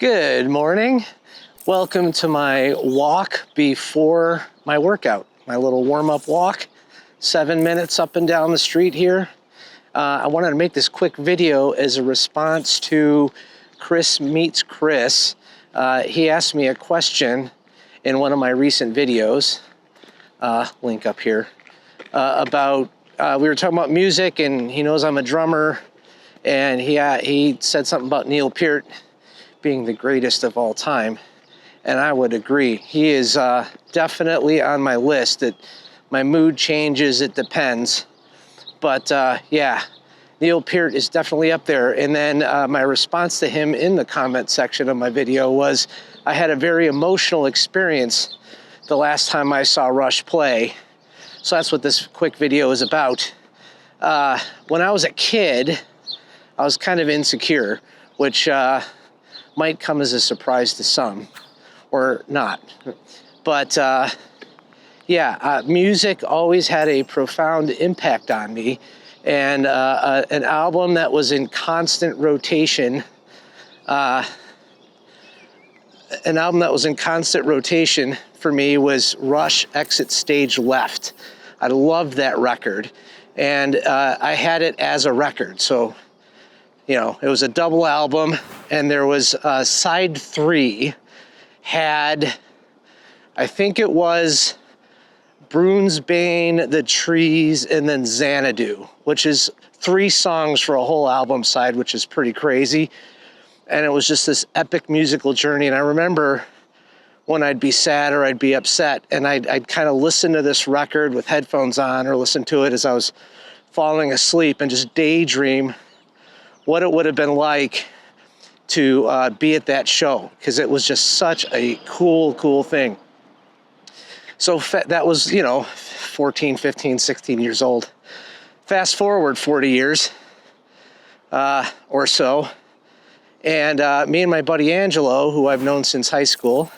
Good morning. Welcome to my walk before my workout, my little warm-up walk. 7 minutes up and down the street here. I wanted to make this quick video as a response to Chris Meets Chris. He asked me a question in one of my recent videos, link up here, about, we were talking about music, and he knows I'm a drummer, and he said something about Neil Peart being the greatest of all time, and I would agree. He is definitely on my list. My mood changes, it depends, but yeah, Neil Peart is definitely up there. And then my response to him in the comment section of my video was, I had a very emotional experience the last time I saw Rush play, so that's what this quick video is about. When I was a kid, I was kind of insecure, which might come as a surprise to some, or not. But yeah, music always had a profound impact on me, and an album that was in constant rotation, for me was Rush Exit Stage Left. I loved that record, and I had it as a record, so you know, it was a double album, and there was side 3 had, I think it was Brunsbane, The Trees, and then Xanadu, which is 3 songs for a whole album side, which is pretty crazy. And it was just this epic musical journey. And I remember when I'd be sad or I'd be upset, and I'd kind of listen to this record with headphones on, or listen to it as I was falling asleep and just daydream what it would have been like to be at that show, because it was just such a cool thing. So that was, you know, 14, 15, 16 years old. Fast forward 40 years or so, and me and my buddy Angelo, who I've known since high school,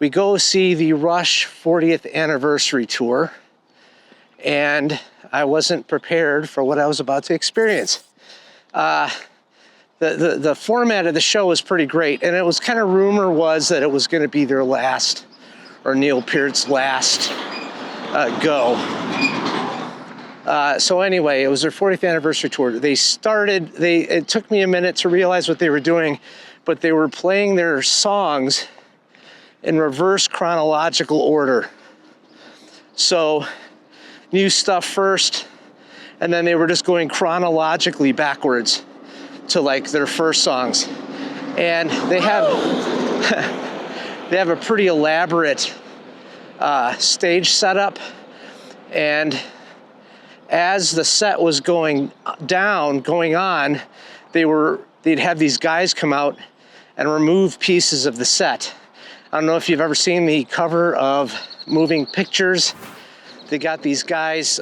we go see the Rush 40th anniversary tour, and I wasn't prepared for what I was about to experience. The format of the show was pretty great, and it was kind of, rumor was that it was going to be their last, or Neil Peart's last go. So anyway, it was their 40th anniversary tour. It took me a minute to realize what they were doing, but they were playing their songs in reverse chronological order. So new stuff first, and then they were just going chronologically backwards to like their first songs. And they have they have a pretty elaborate stage setup, and as the set was going on, they'd have these guys come out and remove pieces of the set. I don't know if you've ever seen the cover of Moving Pictures. They got these guys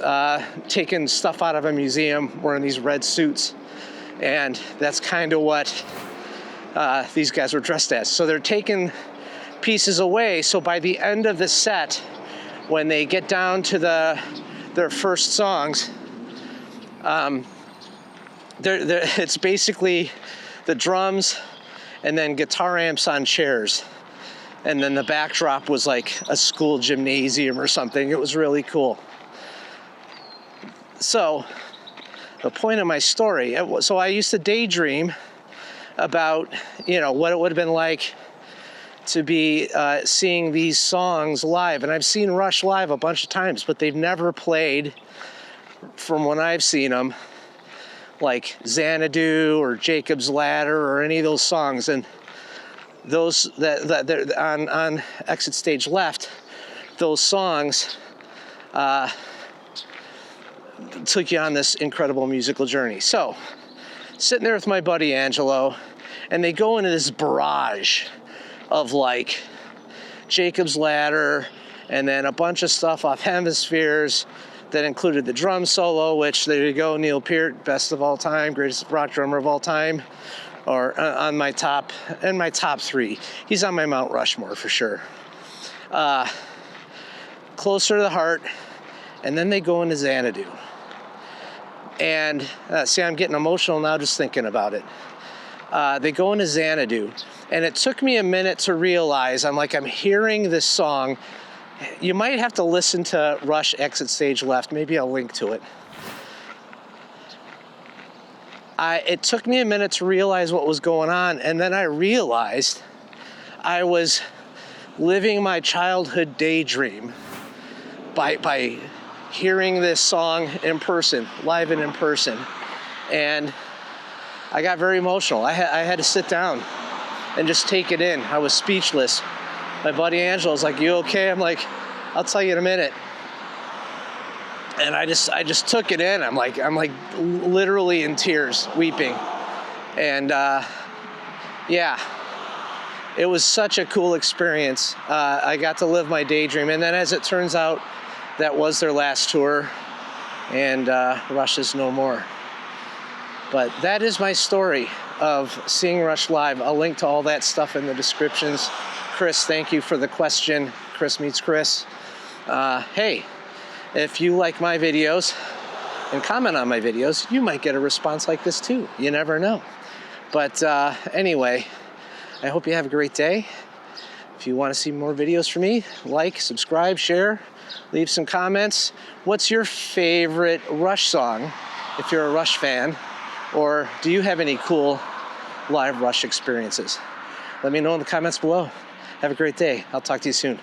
taking stuff out of a museum wearing these red suits, and that's kind of what these guys were dressed as. So they're taking pieces away, so by the end of the set, when they get down to their first songs, it's basically the drums and then guitar amps on chairs. And then the backdrop was like a school gymnasium or something. It was really cool. So the point of my story, so I used to daydream about, you know, what it would have been like to be seeing these songs live. And I've seen Rush live a bunch of times, but they've never played, from when I've seen them, like Xanadu or Jacob's Ladder or any of those songs. And those that on Exit Stage Left, those songs took you on this incredible musical journey. So, sitting there with my buddy Angelo, and they go into this barrage of like Jacob's Ladder, and then a bunch of stuff off Hemispheres that included the drum solo, which, there you go, Neil Peart, best of all time, greatest rock drummer of all time, or on my top 3. He's on my Mount Rushmore for sure. Closer to the Heart, and then they go into Xanadu. And see, I'm getting emotional now just thinking about it. They go into Xanadu. And it took me a minute to realize, I'm hearing this song. You might have to listen to Rush Exit Stage Left. Maybe I'll link to it. It took me a minute to realize what was going on. And then I realized I was living my childhood daydream by hearing this song in person, live and in person. And I got very emotional. I had to sit down and just take it in. I was speechless. My buddy Angelo was like, "You okay?" I'm like, "I'll tell you in a minute." And I just took it in. I'm like literally in tears, weeping. And yeah, it was such a cool experience. I got to live my daydream. And then as it turns out, that was their last tour, and Rush is no more. But that is my story of seeing Rush live. I'll link to all that stuff in the descriptions. Chris, thank you for the question. Chris meets Chris. Hey, if you like my videos and comment on my videos, you might get a response like this too. You never know. But anyway, I hope you have a great day. If you want to see more videos from me, like, subscribe, share, leave some comments. What's your favorite Rush song, if you're a Rush fan? Or do you have any cool live Rush experiences? Let me know in the comments below. Have a great day. I'll talk to you soon.